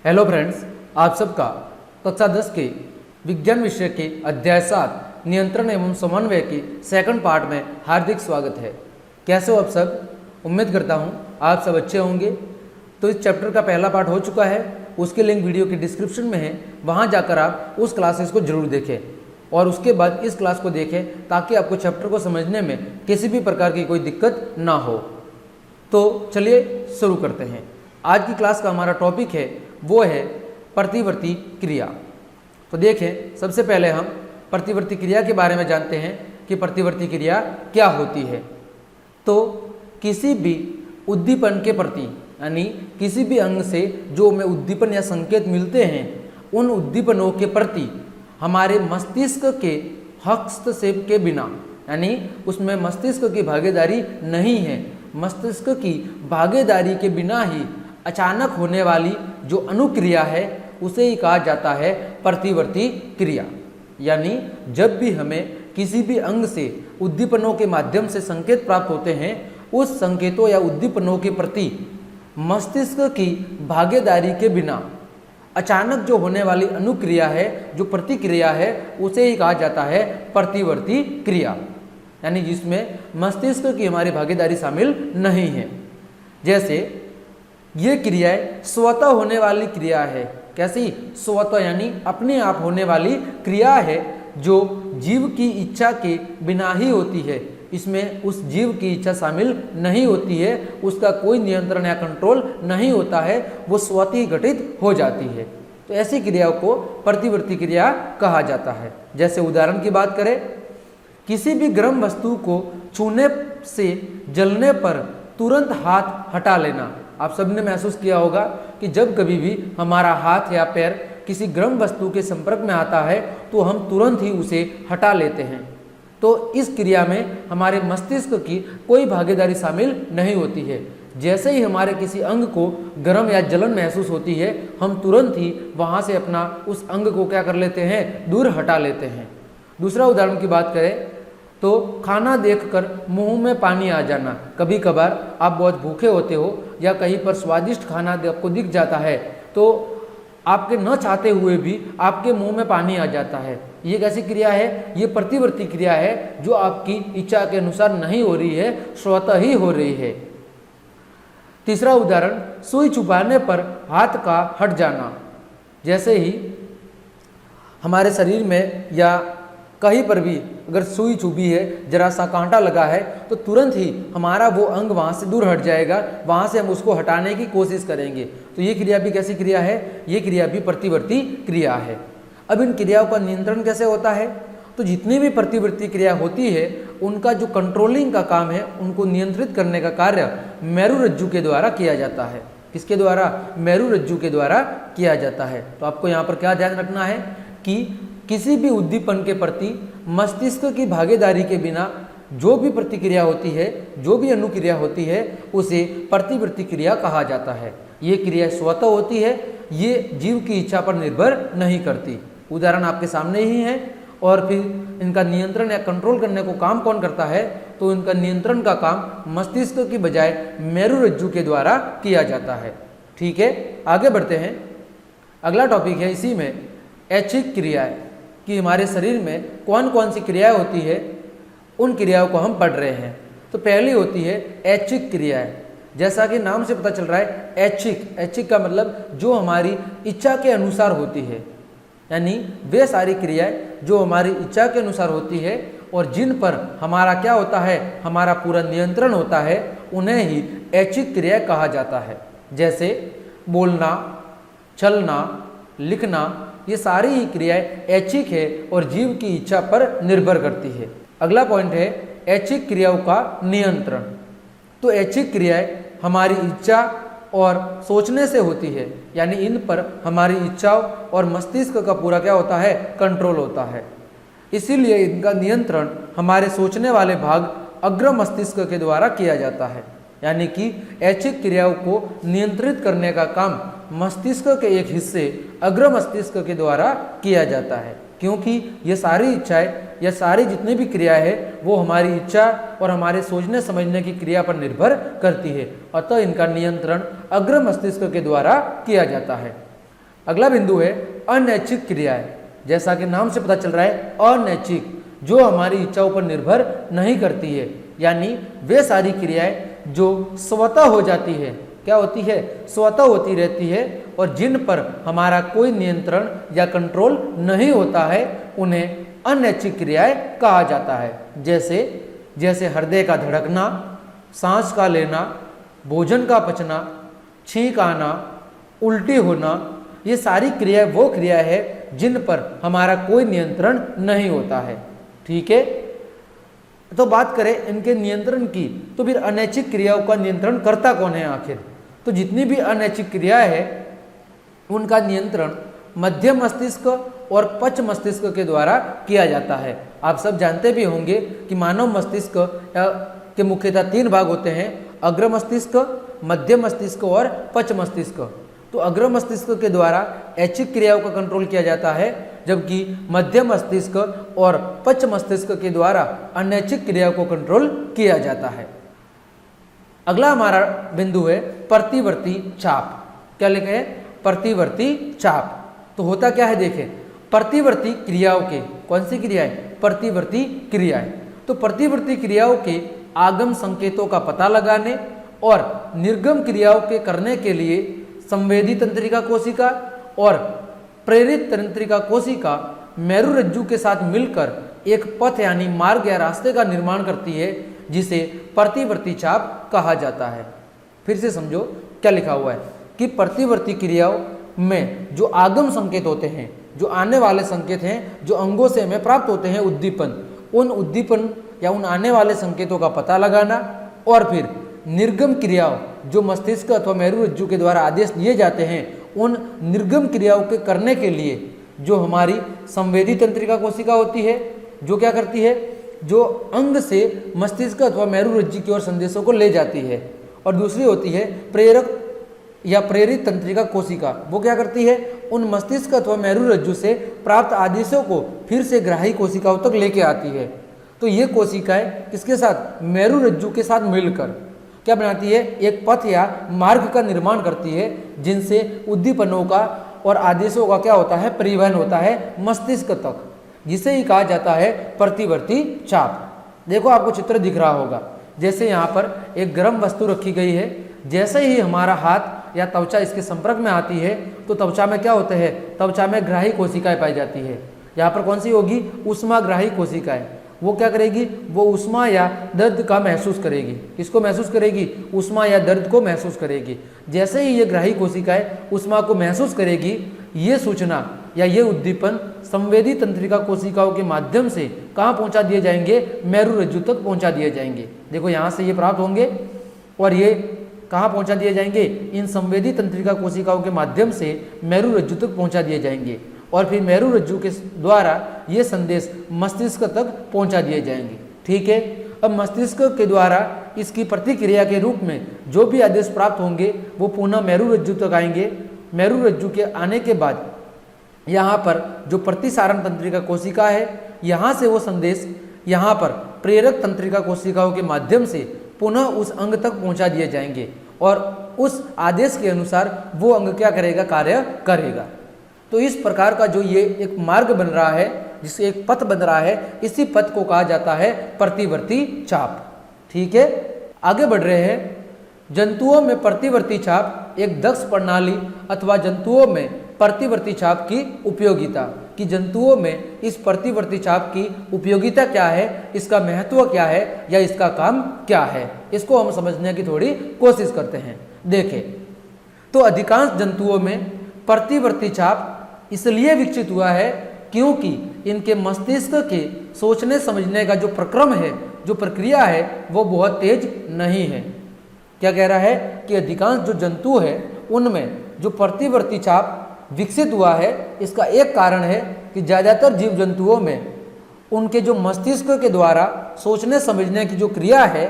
Hello friends, आप सबका कक्षा 10 के विज्ञान विषय के अध्याय 7 नियंत्रण एवं समन्वय के सेकंड पार्ट में हार्दिक स्वागत है। कैसे हो आप सब? उम्मीद करता हूँ आप सब अच्छे होंगे। तो इस चैप्टर का पहला पार्ट हो चुका है, उसके लिंक वीडियो के डिस्क्रिप्शन में है, वहाँ जाकर आप उस क्लासेस को जरूर देखें और उसके बाद इस क्लास को देखें ताकि आपको चैप्टर को समझने में किसी भी प्रकार की कोई दिक्कत ना हो। तो चलिए शुरू करते हैं। आज की क्लास का हमारा टॉपिक है वो है प्रतिवर्ती क्रिया। तो देखें, सबसे पहले हम प्रतिवर्ती क्रिया के बारे में जानते हैं कि प्रतिवर्ती क्रिया क्या होती है। तो किसी भी उद्दीपन के प्रति यानी किसी भी अंग से जो हमें उद्दीपन या संकेत मिलते हैं, उन उद्दीपनों के प्रति हमारे मस्तिष्क के हस्तक्षेप के बिना यानी उसमें मस्तिष्क की भागीदारी नहीं है, मस्तिष्क की भागीदारी के बिना ही अचानक होने वाली जो अनुक्रिया है उसे ही कहा जाता है प्रतिवर्ती क्रिया। यानी जब भी हमें किसी भी अंग से उद्दीपनों के माध्यम से संकेत प्राप्त होते हैं, उस संकेतों या उद्दीपनों के प्रति मस्तिष्क की भागीदारी के बिना अचानक जो होने वाली अनुक्रिया है, जो प्रतिक्रिया है, उसे ही कहा जाता है प्रतिवर्ती क्रिया। यानी जिसमें मस्तिष्क की हमारी भागीदारी शामिल नहीं है। जैसे ये क्रियाएं स्वतः होने वाली क्रिया है। कैसी? स्वतः यानी अपने आप होने वाली क्रिया है जो जीव की इच्छा के बिना ही होती है। इसमें उस जीव की इच्छा शामिल नहीं होती है, उसका कोई नियंत्रण या कंट्रोल नहीं होता है, वो स्वतः ही घटित हो जाती है। तो ऐसी क्रियाओं को प्रतिवर्ती क्रिया कहा जाता है। जैसे उदाहरण की बात करें, किसी भी गर्म वस्तु को छूने से जलने पर तुरंत हाथ हटा लेना। आप सबने महसूस किया होगा कि जब कभी भी हमारा हाथ या पैर किसी गर्म वस्तु के संपर्क में आता है तो हम तुरंत ही उसे हटा लेते हैं। तो इस क्रिया में हमारे मस्तिष्क की कोई भागीदारी शामिल नहीं होती है। जैसे ही हमारे किसी अंग को गर्म या जलन महसूस होती है, हम तुरंत ही वहाँ से अपना उस अंग को क्या कर लेते हैं? दूर हटा लेते हैं। दूसरा उदाहरण की बात करें तो खाना देखकर मुंह में पानी आ जाना। कभी कभार आप बहुत भूखे होते हो या कहीं पर स्वादिष्ट खाना आपको दिख जाता है तो आपके न चाहते हुए भी आपके मुंह में पानी आ जाता है। ये कैसी क्रिया है? ये प्रतिवर्ती क्रिया है जो आपकी इच्छा के अनुसार नहीं हो रही है, स्वतः ही हो रही है। तीसरा उदाहरण, सुई चुभाने पर हाथ का हट जाना। जैसे ही हमारे शरीर में या कहीं पर भी अगर सुई चुभी है, जरा सा कांटा लगा है, तो तुरंत ही हमारा वो अंग वहाँ से दूर हट जाएगा, वहाँ से हम उसको हटाने की कोशिश करेंगे। तो ये क्रिया भी कैसी क्रिया है? ये क्रिया भी प्रतिवर्ती क्रिया है। अब इन क्रियाओं का नियंत्रण कैसे होता है? तो जितनी भी प्रतिवर्ती क्रिया होती है उनका जो कंट्रोलिंग का काम है, उनको नियंत्रित करने का कार्य मेरुरज्जु के द्वारा किया जाता है। किसके द्वारा? मेरुरज्जु के द्वारा किया जाता है। तो आपको यहाँ पर क्या ध्यान रखना है कि किसी भी उद्दीपन के प्रति मस्तिष्क की भागीदारी के बिना जो भी प्रतिक्रिया होती है, जो भी अनुक्रिया होती है, उसे प्रतिवर्ती क्रिया कहा जाता है। ये क्रिया स्वतः होती है, ये जीव की इच्छा पर निर्भर नहीं करती। उदाहरण आपके सामने ही है। और फिर इनका नियंत्रण या कंट्रोल करने को काम कौन करता है? तो इनका नियंत्रण का काम मस्तिष्क की बजाय मेरुरज्जु के द्वारा किया जाता है। ठीक है, आगे बढ़ते हैं। अगला टॉपिक है इसी में ऐच्छिक क्रियाएं, कि हमारे शरीर में कौन कौन सी क्रियाएं होती है, उन क्रियाओं को हम पढ़ रहे हैं। तो पहली होती है ऐच्छिक क्रियाएं। जैसा कि नाम से पता चल रहा है, ऐच्छिक, ऐच्छिक का मतलब जो हमारी इच्छा के अनुसार होती है। यानी वे सारी क्रियाएं जो हमारी इच्छा के अनुसार होती है और जिन पर हमारा क्या होता है? हमारा पूरा नियंत्रण होता है, उन्हें ही ऐच्छिक क्रिया कहा जाता है। जैसे बोलना, चलना, लिखना, ये सारी ही क्रियाएं ऐच्छिक है और जीव की इच्छा पर निर्भर करती है। अगला पॉइंट है ऐच्छिक क्रियाओं का नियंत्रण। तो ऐच्छिक क्रियाएं हमारी इच्छा और सोचने से होती है, यानी इन पर हमारी इच्छाओं और मस्तिष्क का पूरा क्या होता है? कंट्रोल होता है। इसीलिए इनका नियंत्रण हमारे सोचने वाले भाग अग्र मस्तिष्क के द्वारा किया जाता है। यानी कि ऐच्छिक क्रियाओं को नियंत्रित करने का काम मस्तिष्क के एक हिस्से अग्र मस्तिष्क के द्वारा किया जाता है, क्योंकि ये सारी इच्छाएं या सारी जितनी भी क्रिया है वो हमारी इच्छा और हमारे सोचने समझने की क्रिया पर निर्भर करती है। अतः इनका नियंत्रण अग्र मस्तिष्क के द्वारा किया जाता है। अगला बिंदु है अनैच्छिक क्रियाएं। जैसा कि नाम से पता चल रहा है अनैच्छिक, जो हमारी इच्छाओं पर निर्भर नहीं करती है, यानी वे सारी क्रियाएं जो स्वतः हो जाती है, क्या होती है, स्वतः होती रहती है और जिन पर हमारा कोई नियंत्रण या कंट्रोल नहीं होता है, उन्हें अनैच्छिक क्रियाएं कहा जाता है। जैसे हृदय का धड़कना, सांस का लेना, भोजन का पचना, छींक आना, उल्टी होना, ये सारी क्रियाएं वो क्रिया है जिन पर हमारा कोई नियंत्रण नहीं होता है। ठीक है, तो बात करें इनके नियंत्रण की, तो फिर अनैच्छिक क्रियाओं का नियंत्रण करता कौन है आखिर? तो जितनी भी अनैच्छिक क्रियाएं है उनका नियंत्रण मध्य मस्तिष्क और पश्च मस्तिष्क के द्वारा किया जाता है। आप सब जानते भी होंगे कि मानव मस्तिष्क के मुख्यतः 3 भाग होते हैं, अग्र मस्तिष्क, मध्य मस्तिष्क और पश्च मस्तिष्क। तो अग्र मस्तिष्क के द्वारा ऐच्छिक क्रियाओं का कंट्रोल किया जाता है, जबकि मध्य मस्तिष्क और पश्च मस्तिष्क के द्वारा अनैच्छिक क्रियाओं को कंट्रोल किया जाता है। अगला हमारा बिंदु है प्रतिवर्ती चाप। क्या लिखा है? प्रतिवर्ती चाप। तो होता क्या है देखें, प्रतिवर्ती क्रियाओं के, कौन सी क्रियाएं? प्रतिवर्ती क्रियाएं। तो प्रतिवर्ती क्रियाओं के आगम संकेतों का पता लगाने और निर्गम क्रियाओं के करने के लिए संवेदी तंत्रिका कोशिका और प्रेरित तंत्रिका कोशिका मेरुरज्जु के साथ मिलकर एक पथ यानी मार्ग या रास्ते का निर्माण करती है, जिसे प्रतिवर्ती चाप कहा जाता है। फिर से समझो क्या लिखा हुआ है कि प्रतिवर्ती क्रियाओं में जो आगम संकेत होते हैं, जो आने वाले संकेत हैं, जो अंगों से हमें प्राप्त होते हैं उद्दीपन, उन उद्दीपन या उन आने वाले संकेतों का पता लगाना और फिर निर्गम क्रियाओं जो मस्तिष्क अथवा मेरुरज्जु के द्वारा आदेश दिए जाते हैं, उन निर्गम क्रियाओं के करने के लिए जो हमारी संवेदी तंत्रिका कोशिका होती है, जो क्या करती है, जो अंग से मस्तिष्क अथवा मेरुरज्जु की ओर संदेशों को ले जाती है, और दूसरी होती है प्रेरक या प्रेरित तंत्रिका कोशिका। वो क्या करती है, उन मस्तिष्क अथवा मेरुरज्जु से प्राप्त आदेशों को फिर से ग्राही कोशिकाओं तक लेके आती है। तो ये कोशिकाएं किसके साथ? मेरुरज्जु के साथ मिलकर क्या बनाती है? एक पथ या मार्ग का निर्माण करती है, जिनसे उद्दीपनों का और आदेशों का क्या होता है? परिवहन होता है मस्तिष्क तक, जिसे ही कहा जाता है प्रतिवर्ती चाप। देखो आपको चित्र दिख रहा होगा, जैसे यहाँ पर एक गर्म वस्तु रखी गई है, जैसे ही हमारा हाथ या त्वचा इसके संपर्क में आती है तो त्वचा में क्या होता है? त्वचा में ग्राही कोशिकाएं पाई जाती है। यहाँ पर कौन सी होगी? ऊष्माग्राही कोशिकाएं। वो क्या करेगी? वो ऊष्मा या दर्द का महसूस करेगी। किसको महसूस करेगी? ऊष्मा या दर्द को महसूस करेगी। जैसे ही ये ग्राही कोशिकाएं ऊष्मा को महसूस करेगी, ये सूचना या ये उद्दीपन संवेदी तंत्रिका कोशिकाओं के माध्यम से कहाँ पहुँचा दिए जाएंगे? मेरुरज्जु तक पहुँचा दिए जाएंगे। देखो यहाँ से ये प्राप्त होंगे और ये कहाँ पहुँचा दिए जाएंगे? इन संवेदी तंत्रिका कोशिकाओं के माध्यम से मेरुरज्जु तक पहुँचा दिए जाएंगे और फिर मेरुरज्जु के द्वारा ये संदेश मस्तिष्क तक पहुँचा दिए जाएंगे। ठीक है, अब मस्तिष्क के द्वारा इसकी प्रतिक्रिया के रूप में जो भी आदेश प्राप्त होंगे वो पुनः मेरुरज्जु तक आएंगे। मेरुरज्जु के आने के बाद यहाँ पर जो प्रतिसारण तंत्रिका कोशिका है, यहाँ से वो संदेश यहाँ पर प्रेरक तंत्रिका कोशिकाओं के माध्यम से पुनः उस अंग तक पहुँचा दिए जाएंगे और उस आदेश के अनुसार वो अंग क्या करेगा? कार्य करेगा। तो इस प्रकार का जो ये एक मार्ग बन रहा है, जिससे एक पथ बन रहा है, इसी पथ को कहा जाता है प्रतिवर्ती चाप। ठीक है, आगे बढ़ रहे हैं। जंतुओं में प्रतिवर्ती चाप एक दक्ष प्रणाली अथवा जंतुओं में प्रतिवर्ती चाप की उपयोगिता, कि जंतुओं में इस प्रतिवर्ती चाप की उपयोगिता क्या है, इसका महत्व क्या है या इसका काम क्या है, इसको हम समझने की थोड़ी कोशिश करते हैं। देखें तो अधिकांश जंतुओं में प्रतिवर्ती चाप इसलिए विकसित हुआ है क्योंकि इनके मस्तिष्क के सोचने समझने का जो प्रक्रम है, जो प्रक्रिया है, वो बहुत तेज नहीं है। क्या कह रहा है कि अधिकांश जो जंतु है उनमें जो प्रतिवर्ती चाप विकसित हुआ है, इसका एक कारण है कि ज़्यादातर जीव जंतुओं में उनके जो मस्तिष्क के द्वारा सोचने समझने की जो क्रिया है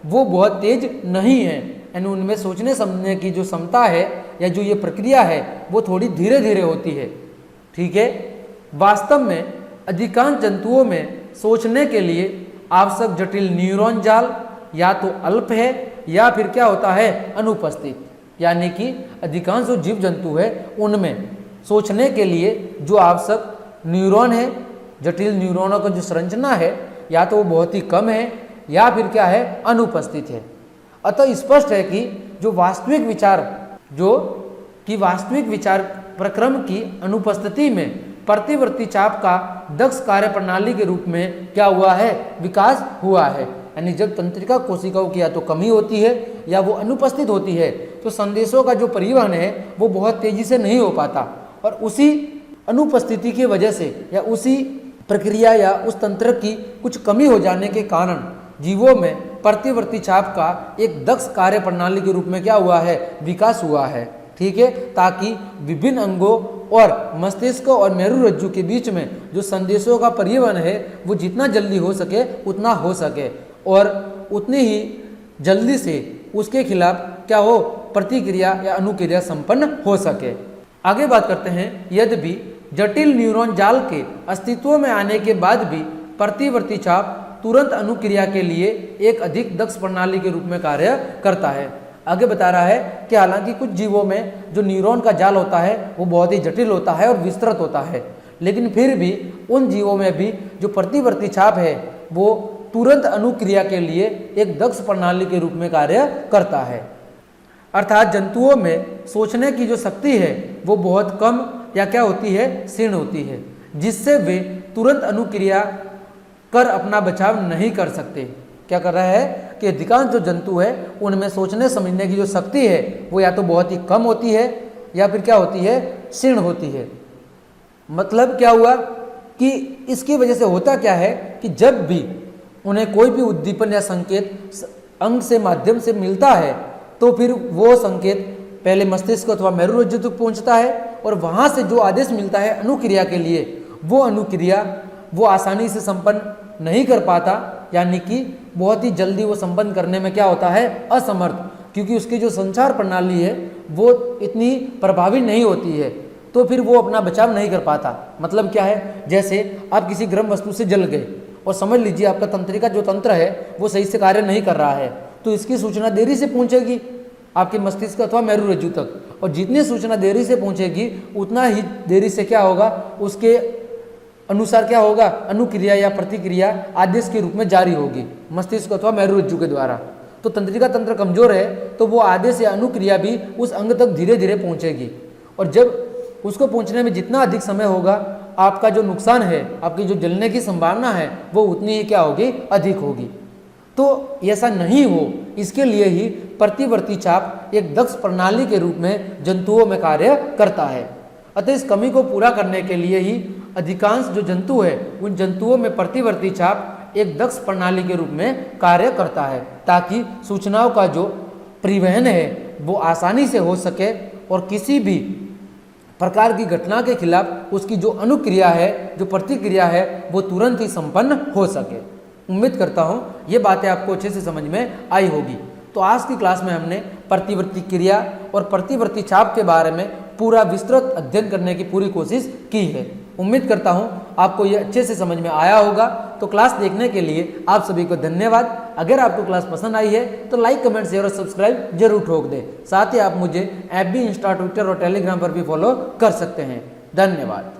वो बहुत तेज नहीं है, यानी उनमें सोचने समझने की जो क्षमता है या जो ये प्रक्रिया है वो थोड़ी धीरे धीरे होती है। ठीक है, वास्तव में अधिकांश जंतुओं में सोचने के लिए आवश्यक जटिल न्यूरॉन जाल या तो अल्प है या फिर क्या होता है? अनुपस्थित। यानी कि अधिकांश जो जीव जंतु है उनमें सोचने के लिए जो आवश्यक न्यूरॉन है, जटिल न्यूरॉनों का जो संरचना है, या तो वो बहुत ही कम है या फिर क्या है, अनुपस्थित है। अतः स्पष्ट है कि वास्तविक विचार प्रक्रम की अनुपस्थिति में प्रतिवर्ती चाप का दक्ष कार्य प्रणाली के रूप में क्या हुआ है, विकास हुआ है। यानी जब तंत्रिका कोशिकाओं की या तो कमी होती है या वो अनुपस्थित होती है तो संदेशों का जो परिवहन है वो बहुत तेजी से नहीं हो पाता, और उसी अनुपस्थिति की वजह से या उसी प्रक्रिया या उस तंत्र की कुछ कमी हो जाने के कारण जीवों में प्रतिवर्ती चाप का एक दक्ष कार्य प्रणाली के रूप में क्या हुआ है, विकास हुआ है। ठीक है, ताकि विभिन्न अंगों और मस्तिष्क और मेरुरज्जु के बीच में जो संदेशों का परिवहन है वो जितना जल्दी हो सके उतना हो सके, और उतनी ही जल्दी से उसके खिलाफ क्या हो, प्रतिक्रिया या अनुक्रिया संपन्न हो सके। आगे बात करते हैं, यद्यपि जटिल न्यूरॉन जाल के अस्तित्व में आने के बाद भी प्रतिवर्ती चाप तुरंत अनुक्रिया के लिए एक अधिक दक्ष प्रणाली के रूप में कार्य करता है। आगे बता रहा है कि हालांकि कुछ जीवों में जो न्यूरॉन का जाल होता है वो बहुत ही जटिल होता है और विस्तृत होता है, लेकिन फिर भी उन जीवों में भी जो प्रतिवर्ती छाप है वो तुरंत अनुक्रिया के लिए एक दक्ष प्रणाली के रूप में कार्य करता है। अर्थात जंतुओं में सोचने की जो शक्ति है वो बहुत कम या क्या होती है, क्षीण होती है, जिससे वे तुरंत अनुक्रिया कर अपना बचाव नहीं कर सकते। क्या कर रहा है कि अधिकांश जो जंतु है उनमें सोचने समझने की जो शक्ति है वो या तो बहुत ही कम होती है या फिर क्या होती है, क्षीण होती है। मतलब क्या हुआ कि इसकी वजह से होता क्या है कि जब भी उन्हें कोई भी उद्दीपन या संकेत अंग से माध्यम से मिलता है तो फिर वो संकेत पहले मस्तिष्क अथवा मेरुरज्जु तक पहुंचता है, और वहां से जो आदेश मिलता है अनुक्रिया के लिए, वो अनुक्रिया वो आसानी से संपन्न नहीं कर पाता, यानी कि बहुत ही जल्दी वो संपन्न करने में क्या होता है, असमर्थ, क्योंकि उसकी जो संचार प्रणाली है वो इतनी प्रभावी नहीं होती है, तो फिर वो अपना बचाव नहीं कर पाता। मतलब क्या है, जैसे आप किसी गर्म वस्तु से जल गए और समझ लीजिए आपका तंत्रिका जो तंत्र है वो सही से कार्य नहीं कर रहा है, तो इसकी सूचना देरी से पहुंचेगी आपके मस्तिष्क अथवा मेरुरज्जु तक, और जितनी सूचना देरी से पहुंचेगी उतना ही देरी से क्या होगा, उसके अनुसार क्या होगा, अनुक्रिया या प्रतिक्रिया आदेश के रूप में जारी होगी मस्तिष्क अथवा मेरुरज्जु के द्वारा। तो तंत्रिका तंत्र कमजोर है तो वो आदेश या अनुक्रिया भी उस अंग तक धीरे धीरे पहुंचेगी, और जब उसको पहुंचने में जितना अधिक समय होगा आपका जो नुकसान है, आपकी जो जलने की संभावना है वो उतनी ही क्या होगी, अधिक होगी। तो ऐसा नहीं हो इसके लिए ही प्रतिवर्ती चाप एक दक्ष प्रणाली के रूप में जंतुओं में कार्य करता है। अतः इस कमी को पूरा करने के लिए ही अधिकांश जो जंतु है उन जंतुओं में प्रतिवर्ती चाप एक दक्ष प्रणाली के रूप में कार्य करता है, ताकि सूचनाओं का जो परिवहन है वो आसानी से हो सके और किसी भी प्रकार की घटना के खिलाफ उसकी जो अनुक्रिया है, जो प्रतिक्रिया है वो तुरंत ही संपन्न हो सके। उम्मीद करता हूँ ये बातें आपको अच्छे से समझ में आई होगी। तो आज की क्लास में हमने प्रतिवर्ती क्रिया और प्रतिवर्ती चाप के बारे में पूरा विस्तृत अध्ययन करने की पूरी कोशिश की है। उम्मीद करता हूँ आपको ये अच्छे से समझ में आया होगा। तो क्लास देखने के लिए आप सभी को धन्यवाद। अगर आपको क्लास पसंद आई है तो लाइक, कमेंट, शेयर और सब्सक्राइब जरूर ठोक दें। साथ ही आप मुझे FB, इंस्टा, ट्विटर और टेलीग्राम पर भी फॉलो कर सकते हैं। धन्यवाद।